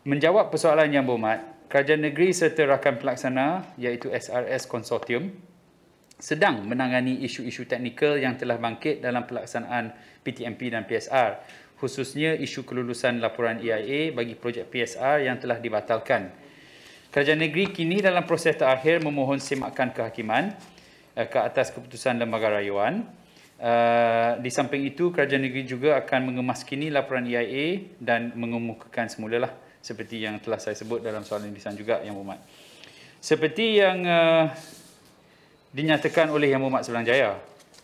Menjawab persoalan Yang Berhormat, Kerajaan Negeri serta rakan pelaksana iaitu SRS Consortium sedang menangani isu-isu teknikal yang telah bangkit dalam pelaksanaan PTMP dan PSR, khususnya isu kelulusan laporan EIA bagi projek PSR yang telah dibatalkan. Kerajaan Negeri kini dalam proses terakhir memohon semakan kehakiman ke atas keputusan Lembaga Rayuan. Di samping itu, Kerajaan Negeri juga akan mengemaskini laporan EIA dan mengemukakan semulalah seperti yang telah saya sebut dalam soalan lisan juga Yang Berhormat. Seperti yang dinyatakan oleh Yang Berhormat Seberang Jaya,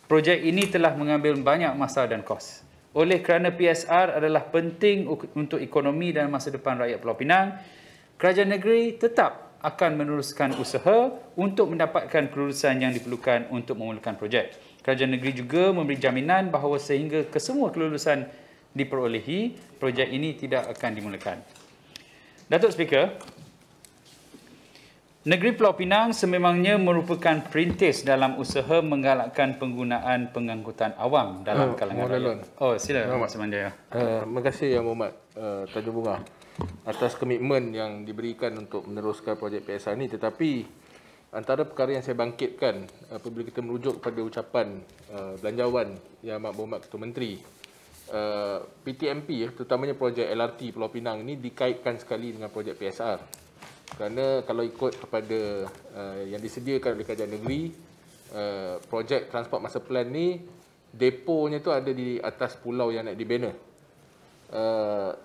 projek ini telah mengambil banyak masa dan kos. Oleh kerana PSR adalah penting untuk ekonomi dan masa depan rakyat Pulau Pinang, Kerajaan Negeri tetap akan meneruskan usaha untuk mendapatkan kelulusan yang diperlukan untuk memulakan projek. Kerajaan Negeri juga memberi jaminan bahawa sehingga kesemua kelulusan diperolehi, projek ini tidak akan dimulakan. Datuk Speaker, Negeri Pulau Pinang sememangnya merupakan perintis dalam usaha menggalakkan penggunaan pengangkutan awam dalam kalangan rakyat. Oh, sila Pak Semandaya. Terima kasih Yang Berhormat Tanjung Bunga atas komitmen yang diberikan untuk meneruskan projek PSR ini. Tetapi antara perkara yang saya bangkitkan apabila kita merujuk kepada ucapan belanjawan Yang Amat Berhormat Ketua Menteri, PTMP terutamanya projek LRT Pulau Pinang ini dikaitkan sekali dengan projek PSR. Kerana kalau ikut kepada yang disediakan oleh Kerajaan Negeri, projek Transport Master Plan ni deponya tu ada di atas pulau yang nak dibina.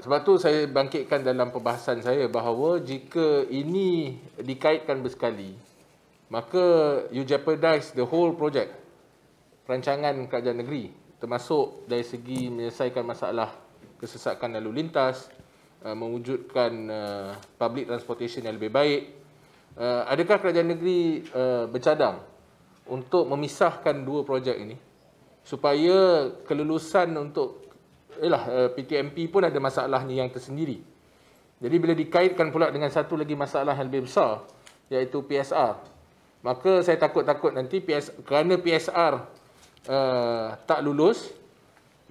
Sebab tu saya bangkitkan dalam perbahasan saya bahawa jika ini dikaitkan bersekali, maka you jeopardize the whole project perancangan Kerajaan Negeri, termasuk dari segi menyelesaikan masalah kesesakan lalu lintas, mewujudkan public transportation yang lebih baik. Adakah Kerajaan Negeri bercadang untuk memisahkan dua projek ini supaya kelulusan untuk PTMP pun ada masalahnya yang tersendiri. Jadi bila dikaitkan pula dengan satu lagi masalah yang lebih besar, iaitu PSR, maka saya takut-takut nanti kerana PSR tak lulus,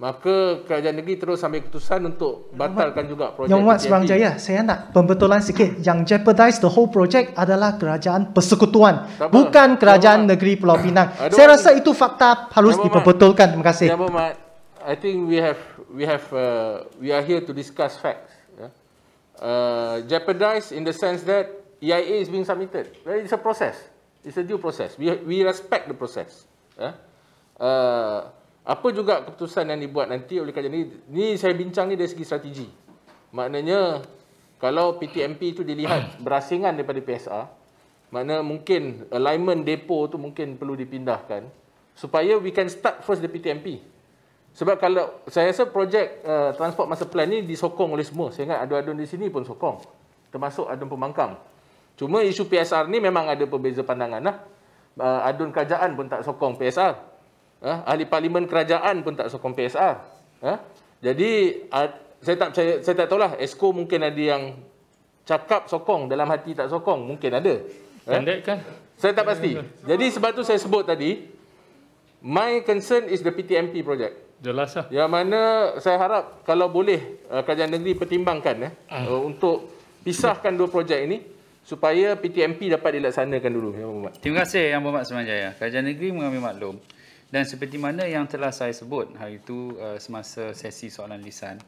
maka Kerajaan Negeri terus ambil keputusan untuk batalkan juga projek Yang Berhormat PTMP. Seberang Jaya, saya nak pembetulan sikit. Yang jeopardize the whole project adalah Kerajaan Persekutuan, bukan Kerajaan Negeri Pulau Pinang. Saya rasa itu fakta harus diperbetulkan. Terima kasih. Yang Berhormat, I think we are here to discuss facts. Jeopardize in the sense that EIA is being submitted. It's a process. It's a due process. We respect the process. Apa juga keputusan yang dibuat nanti oleh kerajaan ni saya bincang ni dari segi strategi. Maknanya kalau PTMP itu dilihat berasingan daripada PSR, makna mungkin alignment depo tu mungkin perlu dipindahkan supaya we can start first the PTMP. Sebab kalau saya rasa projek Transport Master Plan ni disokong oleh semua. Saya ingat adun-adun di sini pun sokong, termasuk adun pembangkang. Cuma isu PSR ni memang ada perbeza pandangan lah. Adun kerajaan pun tak sokong PSR. Ahli parlimen kerajaan pun tak sokong PSR. Jadi saya tak tahulah, Esko mungkin ada yang cakap sokong, dalam hati tak sokong, mungkin ada. Pendek kan? Saya tak pasti. Jadi sebab tu saya sebut tadi, my concern is the PTMP project. Jelas lah. Yang mana saya harap kalau boleh Kerajaan Negeri pertimbangkan untuk pisahkan dua projek ini supaya PTMP dapat dilaksanakan dulu. Terima kasih Yang Berhormat Seberang Jaya. Kerajaan Negeri mengambil maklum. Dan seperti mana yang telah saya sebut hari itu semasa sesi soalan lisan,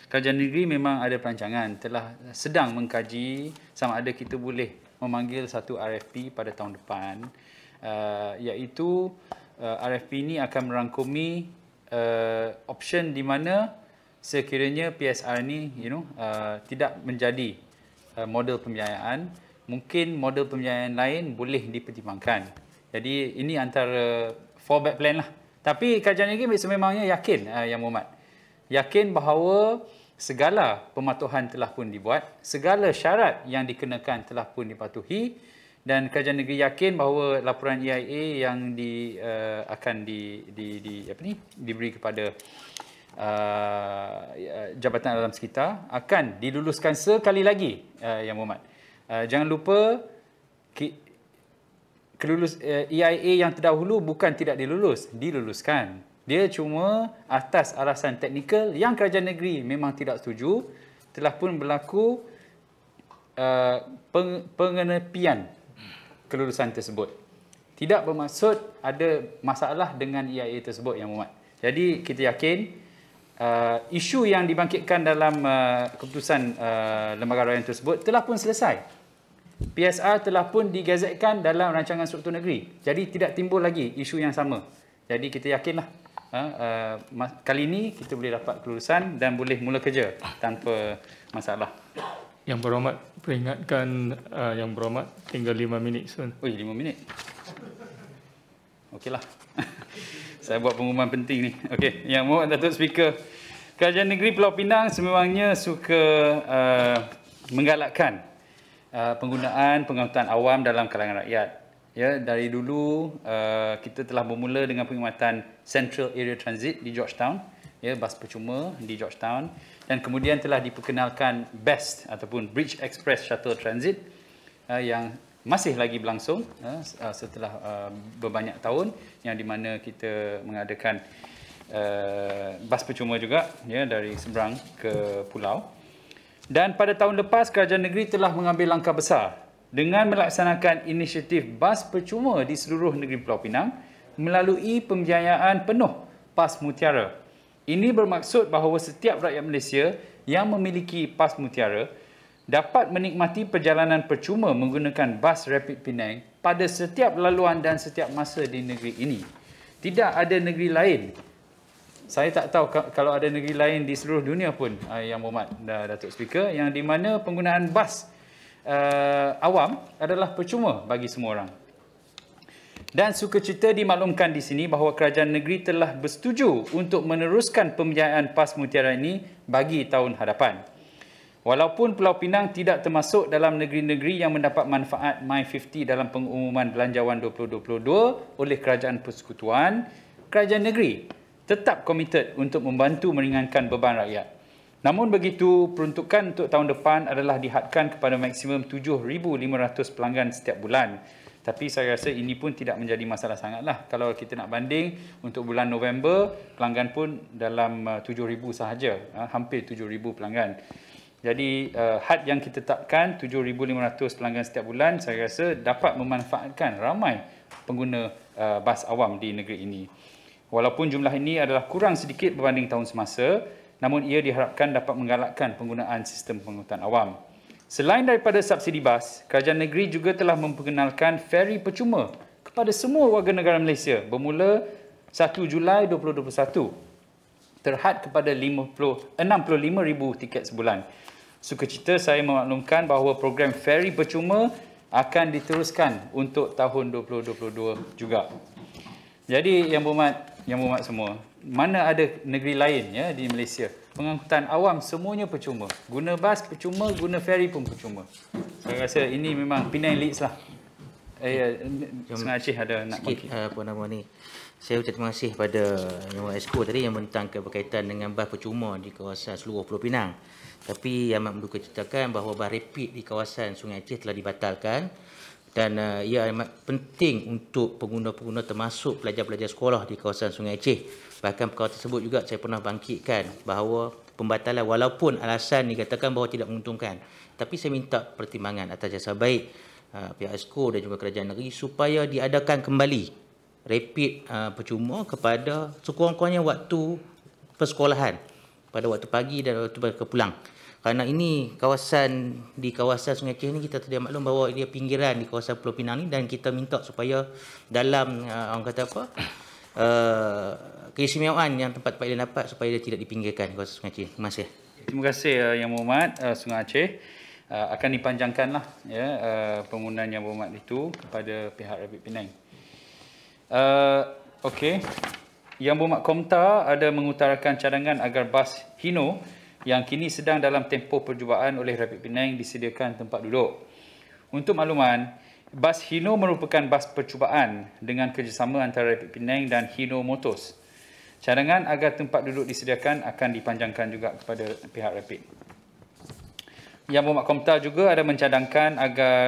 Kerajaan Negeri memang ada perancangan, telah sedang mengkaji sama ada kita boleh memanggil satu RFP pada tahun depan, iaitu RFP ini akan merangkumi option di mana sekiranya PSR ni tidak menjadi model pembiayaan, mungkin model pembiayaan lain boleh dipertimbangkan. Jadi ini antara fallback plan lah Tapi kerajaan negeri sememangnya yakin, Yang Muhammad, yakin bahawa segala pematuhan telah pun dibuat, segala syarat yang dikenakan telah pun dipatuhi, dan kerajaan negeri yakin bahawa laporan EIA yang akan diberi kepada Jabatan Alam Sekitar akan diluluskan sekali lagi, Yang Muhammad. Jangan lupa EIA yang terdahulu bukan tidak diluluskan. Dia cuma atas alasan teknikal yang kerajaan negeri memang tidak setuju, telah pun berlaku pengenepian kelulusan tersebut. Tidak bermaksud ada masalah dengan EIA tersebut, Yang Muhammad. Jadi kita yakin isu yang dibangkitkan dalam keputusan lembaga rayuan tersebut telah pun selesai. PSR telah pun digazetkan dalam rancangan struktur negeri. Jadi tidak timbul lagi isu yang sama. Jadi kita yakinlah kali ini kita boleh dapat kelulusan dan boleh mula kerja tanpa masalah. Yang berhormat, peringatkan Yang berhormat tinggal 5 minit. Oi, 5 minit. Okeylah. Saya buat pengumuman penting ni. Okey, Yang Muhammad Datuk Speaker, Kerajaan Negeri Pulau Pinang sememangnya suka menggalakkan penggunaan pengangkutan awam dalam kalangan rakyat. Ya, dari dulu kita telah bermula dengan perkhidmatan Central Area Transit di Georgetown, ya, bas percuma di Georgetown, dan kemudian telah diperkenalkan BEST ataupun Bridge Express Shuttle Transit yang masih lagi berlangsung setelah berbanyak tahun, yang di mana kita mengadakan bas percuma juga, ya, dari seberang ke pulau. Dan pada tahun lepas kerajaan negeri telah mengambil langkah besar dengan melaksanakan inisiatif bas percuma di seluruh negeri Pulau Pinang melalui pembiayaan penuh PAS Mutiara. Ini bermaksud bahawa setiap rakyat Malaysia yang memiliki PAS Mutiara dapat menikmati perjalanan percuma menggunakan bas Rapid Penang pada setiap laluan dan setiap masa di negeri ini. Tidak ada negeri lain. Saya tak tahu kalau ada negeri lain di seluruh dunia pun, Yang Muhammad Datuk Speaker, yang di mana penggunaan bas awam adalah percuma bagi semua orang. Dan sukacita dimaklumkan di sini bahawa kerajaan negeri telah bersetuju untuk meneruskan pembiayaan PAS Mutiara ini bagi tahun hadapan. Walaupun Pulau Pinang tidak termasuk dalam negeri-negeri yang mendapat manfaat My50 dalam pengumuman Belanjawan 2022 oleh Kerajaan Persekutuan, kerajaan negeri tetap komited untuk membantu meringankan beban rakyat. Namun begitu, peruntukan untuk tahun depan adalah dihadkan kepada maksimum 7,500 pelanggan setiap bulan. Tapi saya rasa ini pun tidak menjadi masalah sangatlah. Kalau kita nak banding untuk bulan November, pelanggan pun dalam 7,000 sahaja, hampir 7,000 pelanggan. Jadi had yang kita tetapkan 7,500 pelanggan setiap bulan, saya rasa dapat memanfaatkan ramai pengguna bas awam di negeri ini. Walaupun jumlah ini adalah kurang sedikit berbanding tahun semasa, namun ia diharapkan dapat menggalakkan penggunaan sistem pengangkutan awam. Selain daripada subsidi bas, kerajaan negeri juga telah memperkenalkan feri percuma kepada semua warga negara Malaysia bermula 1 Julai 2021 terhad kepada 65,000 tiket sebulan. Sukacita saya memaklumkan bahawa program feri percuma akan diteruskan untuk tahun 2022 juga. Jadi Yang Berhormat semua, mana ada negeri lain, ya, di Malaysia pengangkutan awam semuanya percuma. Guna bas percuma, guna feri pun percuma. Saya rasa ini memang Penang Leads lah. Sungai Aceh ada nak sikit apa nama ni. Saya ucap terima kasih pada Yang Esko tadi yang mentangkan berkaitan dengan bas percuma di kawasan seluruh Pulau Pinang. Tapi yang amat menduka ceritakan bahawa bas rapid di kawasan Sungai Aceh telah dibatalkan, dan ia amat penting untuk pengguna-pengguna termasuk pelajar-pelajar sekolah di kawasan Sungai Aceh. Bahkan perkara tersebut juga saya pernah bangkitkan bahawa pembatalan walaupun alasan dikatakan bahawa tidak menguntungkan, tapi saya minta pertimbangan atas jasa baik pihak Esko dan juga kerajaan negeri supaya diadakan kembali rapid percuma kepada sekurang-kurangnya waktu persekolahan, pada waktu pagi dan waktu pulang. Kerana ini di kawasan Sungai Aceh ni kita tidak maklum bahawa dia pinggiran di kawasan Pulau Pinang ni, dan kita minta supaya dalam orang kata apa keistimewaan yang tempat Pak Ilan dapat supaya dia tidak dipinggirkan kawasan Sungai Aceh. Terima kasih. Terima kasih Yang Berhormat. Sungai Aceh akan dipanjangkanlah, ya, penggunaan Yang Berhormat itu kepada pihak Rapid Penang. Okey. Yang Berhormat Komta ada mengutarakan cadangan agar bas Hino yang kini sedang dalam tempoh percubaan oleh Rapid Penang disediakan tempat duduk. Untuk makluman, bas Hino merupakan bas percubaan dengan kerjasama antara Rapid Penang dan Hino Motors. Cadangan agar tempat duduk disediakan akan dipanjangkan juga kepada pihak Rapid. Yang Berhormat Komta juga ada mencadangkan agar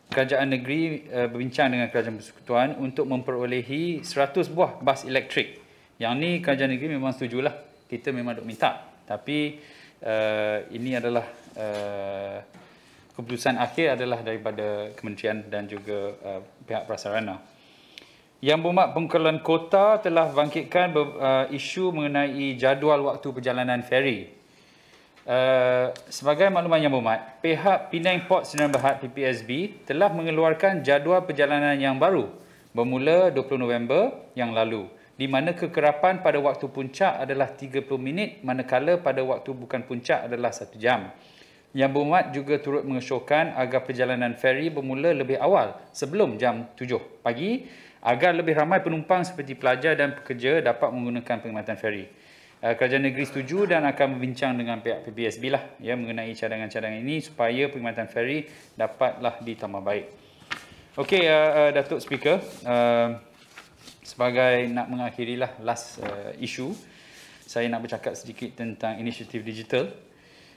Kerajaan Negeri berbincang dengan Kerajaan Persekutuan untuk memperolehi 100 buah bas elektrik. Yang ni Kerajaan Negeri memang setujulah. Kita memang duk minta. Tapi ini adalah keputusan akhir adalah daripada Kementerian dan juga pihak prasarana. Yang Berhormat Pengkeluaran Kota telah bangkitkan isu mengenai jadual waktu perjalanan feri. Sebagai makluman Yang Berhormat, pihak Penang Port Sdn Bhd PPSB telah mengeluarkan jadual perjalanan yang baru bermula 20 November yang lalu, di mana kekerapan pada waktu puncak adalah 30 minit manakala pada waktu bukan puncak adalah 1 jam. Yang Berhormat juga turut mengesyorkan agar perjalanan feri bermula lebih awal sebelum jam 7 pagi agar lebih ramai penumpang seperti pelajar dan pekerja dapat menggunakan perkhidmatan feri. Kerajaan Negeri setuju dan akan berbincang dengan pihak PPSB lah ya mengenai cadangan-cadangan ini supaya perkhidmatan feri dapatlah ditambah baik. Okey, Datuk Speaker, sebagai nak mengakhirilah last issue, saya nak bercakap sedikit tentang inisiatif digital.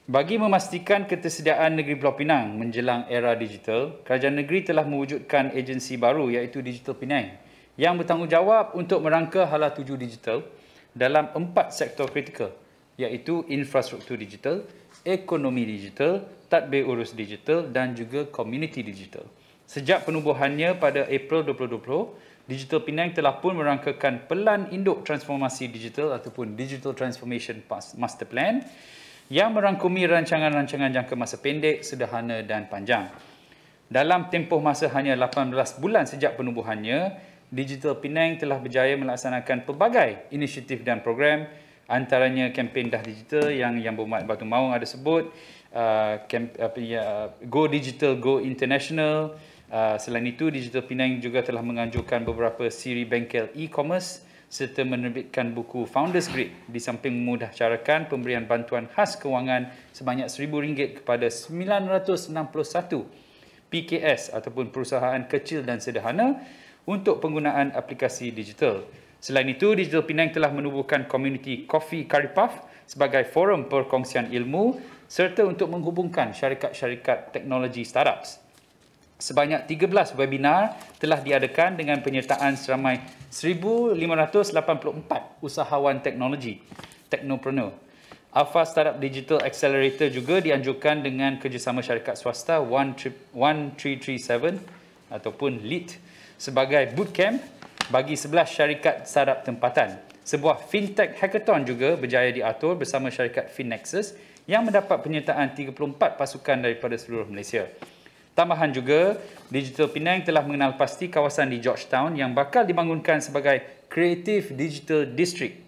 Bagi memastikan ketersediaan negeri Pulau Pinang menjelang era digital, Kerajaan Negeri telah mewujudkan agensi baru iaitu Digital Penang yang bertanggungjawab untuk merangka hala tuju digital dalam 4 sektor kritikal iaitu infrastruktur digital, ekonomi digital, tadbir urus digital dan juga community digital. Sejak penubuhannya pada April 2020, Digital Penang telah pun merangkakan Pelan Induk Transformasi Digital ataupun Digital Transformation Master Plan yang merangkumi rancangan-rancangan jangka masa pendek, sederhana dan panjang. Dalam tempoh masa hanya 18 bulan sejak penubuhannya, Digital Penang telah berjaya melaksanakan pelbagai inisiatif dan program, antaranya kempen Dah Digital yang Berhormat Batu Maung ada sebut, Go Digital, Go International. Selain itu, Digital Penang juga telah menganjurkan beberapa siri bengkel e-commerce serta menerbitkan buku Founders Grid di samping memudahcarakan pemberian bantuan khas kewangan sebanyak RM1,000 kepada 961 PKS ataupun perusahaan kecil dan sederhana untuk penggunaan aplikasi digital. Selain itu, Digital Penang telah menubuhkan komuniti Coffee Curry Puff sebagai forum perkongsian ilmu serta untuk menghubungkan syarikat-syarikat teknologi startups. Sebanyak 13 webinar telah diadakan dengan penyertaan seramai 1,584 usahawan teknologi, technopreneur. Alpha Startup Digital Accelerator juga dianjurkan dengan kerjasama syarikat swasta 1337 ataupun LEAD sebagai bootcamp bagi 11 syarikat startup tempatan. Sebuah fintech hackathon juga berjaya diatur bersama syarikat FinNexus yang mendapat penyertaan 34 pasukan daripada seluruh Malaysia. Tambahan juga, Digital Penang telah mengenal pasti kawasan di Georgetown yang bakal dibangunkan sebagai Creative Digital District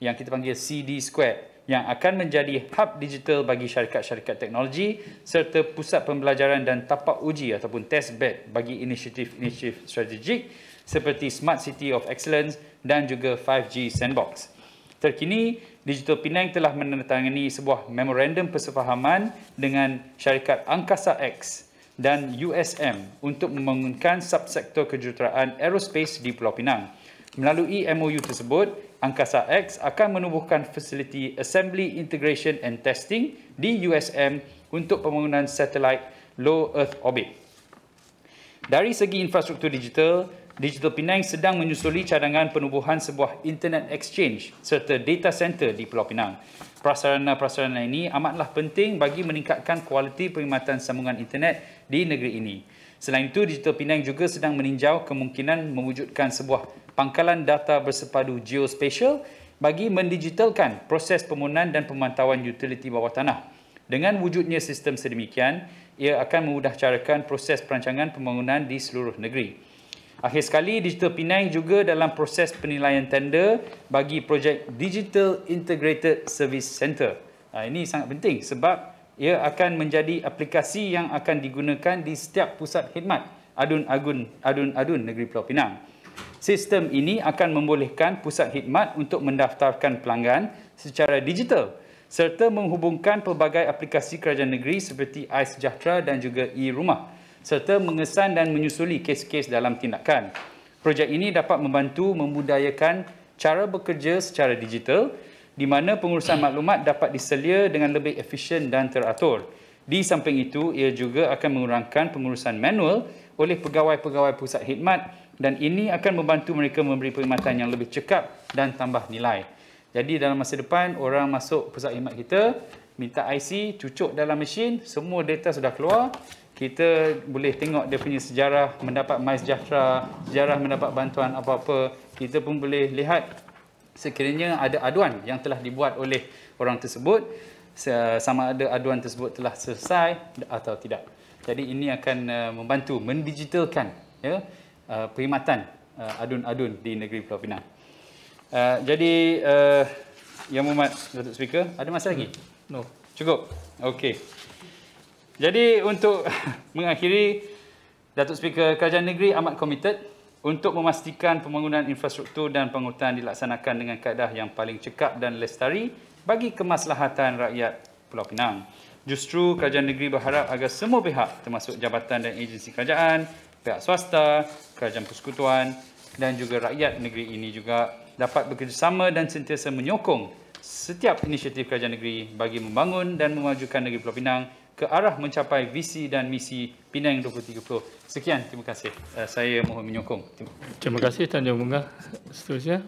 yang kita panggil CD Square yang akan menjadi hub digital bagi syarikat-syarikat teknologi serta pusat pembelajaran dan tapak uji ataupun test bed bagi inisiatif-inisiatif strategik seperti Smart City of Excellence dan juga 5G Sandbox. Terkini, Digital Penang telah menandatangani sebuah memorandum persefahaman dengan syarikat Angkasa X dan USM untuk membangunkan subsektor kejuruteraan aerospace di Pulau Pinang. Melalui MOU tersebut, Angkasa X akan menubuhkan fasiliti Assembly, Integration and Testing di USM untuk pembangunan satelit Low Earth Orbit. Dari segi infrastruktur digital, Digital Penang sedang menyusuli cadangan penubuhan sebuah Internet Exchange serta data center di Pulau Pinang. Prasarana-prasarana ini amatlah penting bagi meningkatkan kualiti perkhidmatan sambungan internet di negeri ini. Selain itu, Digital Penang juga sedang meninjau kemungkinan mewujudkan sebuah pangkalan data bersepadu geospatial bagi mendigitalkan proses pembangunan dan pemantauan utiliti bawah tanah. Dengan wujudnya sistem sedemikian, ia akan memudahcarakan proses perancangan pembangunan di seluruh negeri. Akhir sekali, Digital Penang juga dalam proses penilaian tender bagi projek Digital Integrated Service Center. Ini sangat penting sebab ia akan menjadi aplikasi yang akan digunakan di setiap pusat khidmat adun-adun negeri Pulau Pinang. Sistem ini akan membolehkan pusat khidmat untuk mendaftarkan pelanggan secara digital serta menghubungkan pelbagai aplikasi kerajaan negeri seperti iSejahtera dan juga e-Rumah serta mengesan dan menyusuli kes-kes dalam tindakan. Projek ini dapat membantu membudayakan cara bekerja secara digital di mana pengurusan maklumat dapat diselia dengan lebih efisien dan teratur. Di samping itu, ia juga akan mengurangkan pengurusan manual oleh pegawai-pegawai pusat khidmat dan ini akan membantu mereka memberi perkhidmatan yang lebih cekap dan tambah nilai. Jadi dalam masa depan, orang masuk pusat khidmat kita, minta IC, cucuk dalam mesin, semua data sudah keluar. Kita boleh tengok dia punya sejarah mendapat MySejahtera, sejarah mendapat bantuan apa-apa. Kita pun boleh lihat sekiranya ada aduan yang telah dibuat oleh orang tersebut, sama ada aduan tersebut telah selesai atau tidak. Jadi ini akan membantu mendigitalkan ya, perkhidmatan adun-adun di negeri Pulau Pinang. Jadi Yang Berhormat Datuk Speaker, ada masa lagi? No. Cukup? Okey. Jadi untuk mengakhiri, Datuk Speaker, Kerajaan Negeri amat komited untuk memastikan pembangunan infrastruktur dan penghutan dilaksanakan dengan kaedah yang paling cekap dan lestari bagi kemaslahatan rakyat Pulau Pinang. Justru Kerajaan Negeri berharap agar semua pihak termasuk jabatan dan agensi kerajaan, pihak swasta, kerajaan persekutuan dan juga rakyat negeri ini juga dapat bekerjasama dan sentiasa menyokong setiap inisiatif Kerajaan Negeri bagi membangun dan memajukan negeri Pulau Pinang ke arah mencapai visi dan misi Penang 2030. Sekian, terima kasih. Saya mohon menyokong. Terima kasih Tanjung Bunga. Seterusnya.